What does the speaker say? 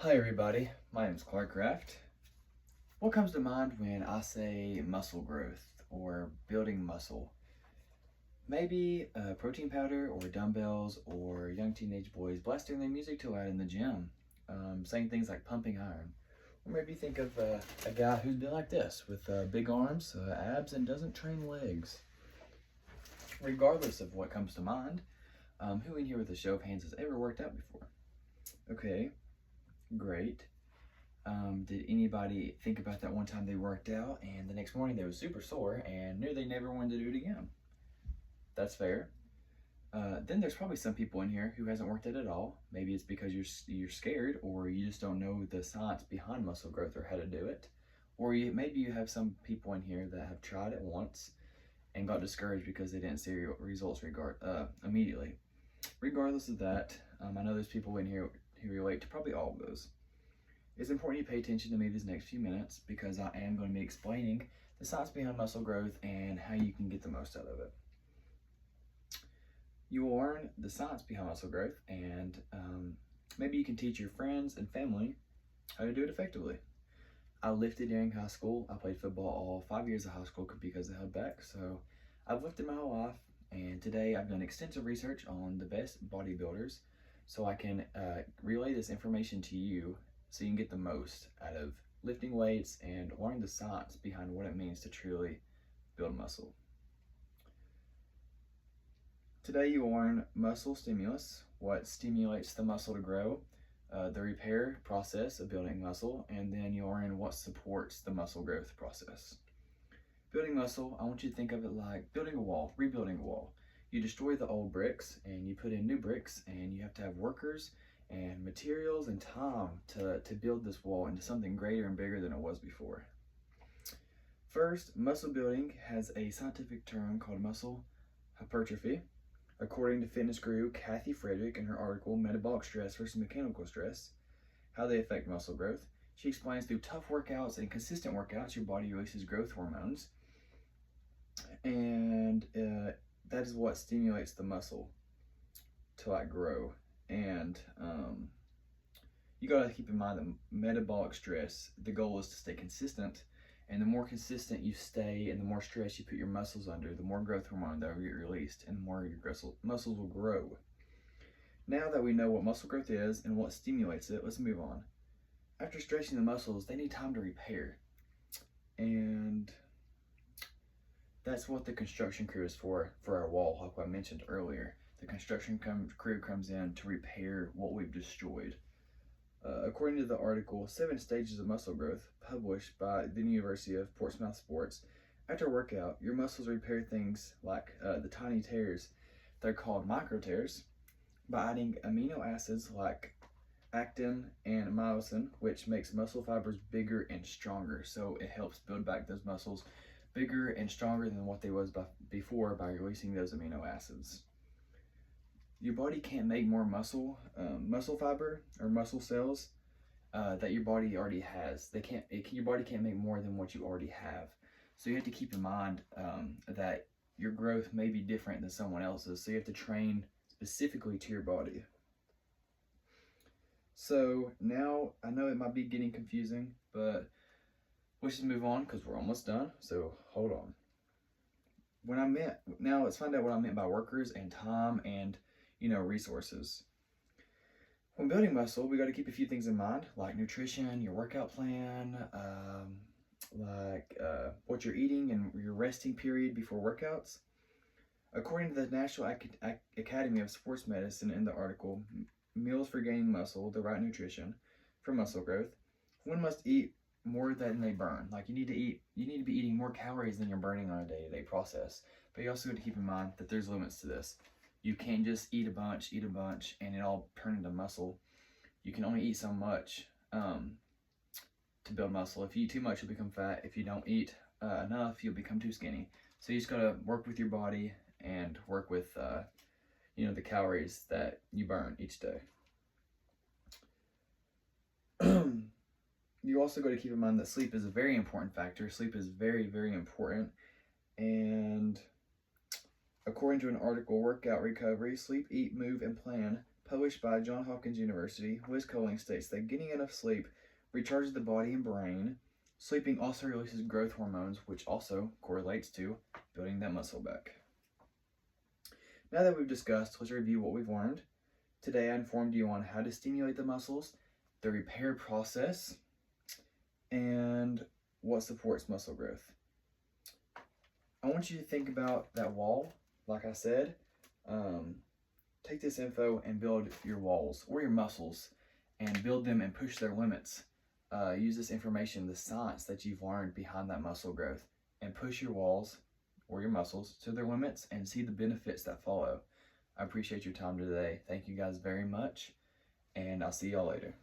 Hi everybody, my name is Clark Kraft. What comes to mind when I say muscle growth or building muscle? Maybe protein powder or dumbbells or young teenage boys blasting their music too loud in the gym, saying things like pumping iron. Or maybe think of a guy who's been like this with big arms, abs, and doesn't train legs. Regardless of what comes to mind, who in here with a show of hands has ever worked out before? Okay, great. Did anybody think about that one time they worked out and the next morning they were super sore and knew they never wanted to do it again? That's fair. Then there's probably some people in here who hasn't worked out at all. Maybe it's because you're scared, or you just don't know the science behind muscle growth or how to do it, or maybe you have some people in here that have tried it once and got discouraged because they didn't see results immediately. Regardless of that, I know there's people in here who relate to probably all of those. It's important you pay attention to me these next few minutes because I am going to be explaining the science behind muscle growth and how you can get the most out of it. You will learn the science behind muscle growth, and maybe you can teach your friends and family how to do it effectively. I lifted during high school. I played football all 5 years of high school because I held back. So I've lifted my whole life, and today I've done extensive research on the best bodybuilders so I can relay this information to you so you can get the most out of lifting weights and learn the science behind what it means to truly build muscle. Today you will learn muscle stimulus, what stimulates the muscle to grow, the repair process of building muscle, and then you'll learn what supports the muscle growth process. Building muscle, I want you to think of it like building a wall, rebuilding a wall. You destroy the old bricks and you put in new bricks, and you have to have workers and materials and time to build this wall into something greater and bigger than it was before. First, muscle building has a scientific term called muscle hypertrophy. According to fitness guru Kathy Frederick in her article, Metabolic Stress versus Mechanical Stress, how they affect muscle growth, she explains through tough workouts and consistent workouts, your body releases growth hormones, and that is what stimulates the muscle to grow. And you gotta keep in mind that metabolic stress, the goal is to stay consistent, and the more consistent you stay and the more stress you put your muscles under, the more growth hormone that will get released and the more your muscles will grow. Now that we know what muscle growth is and what stimulates it, let's move on. After stretching the muscles, they need time to repair. And that's what the construction crew is for our wall, like I mentioned earlier. The construction crew comes in to repair what we've destroyed. According to the article, 7 Stages of Muscle Growth, published by the University of Portsmouth Sports, after a workout, your muscles repair things like the tiny tears. They're called micro tears by adding amino acids like actin and myosin, which makes muscle fibers bigger and stronger. So it helps build back those muscles bigger and stronger than what they was before by releasing those amino acids. Your body can't make more muscle fiber or muscle cells that your body already has. Your body can't make more than what you already have. So you have to keep in mind that your growth may be different than someone else's. So you have to train specifically to your body. So now I know it might be getting confusing, but let's just move on because we're almost done. So hold on. Now let's find out what I meant by workers and time and resources. When building muscle, we got to keep a few things in mind, like nutrition, your workout plan, what you're eating and your resting period before workouts. According to the National Academy of Sports Medicine in the article, Meals for Gaining Muscle, the Right Nutrition for Muscle Growth, one must eat more than they burn. Like you need to be eating more calories than you're burning on a day-to-day process. But you also have to keep in mind that there's limits to this. You can't just eat a bunch, and it all turn into muscle. You can only eat so much to build muscle. If you eat too much, you'll become fat. If you don't eat enough, you'll become too skinny. So you just gotta work with your body and work with the calories that you burn each day. You also got to keep in mind that sleep is a very important factor. Sleep is very, very important. And according to an article, Workout Recovery, Sleep, Eat, Move, and Plan, published by Johns Hopkins University, Liz Colling states that getting enough sleep recharges the body and brain. Sleeping also releases growth hormones, which also correlates to building that muscle back. Now that we've discussed, let's review what we've learned. Today I informed you on how to stimulate the muscles, the repair process, and what supports muscle growth. I want you to think about that wall, like I said. Take this info and build your walls or your muscles and build them and push their limits. Use this information, the science that you've learned behind that muscle growth, and push your walls or your muscles to their limits and see the benefits that follow. I appreciate your time today. Thank you guys very much, and I'll see y'all later.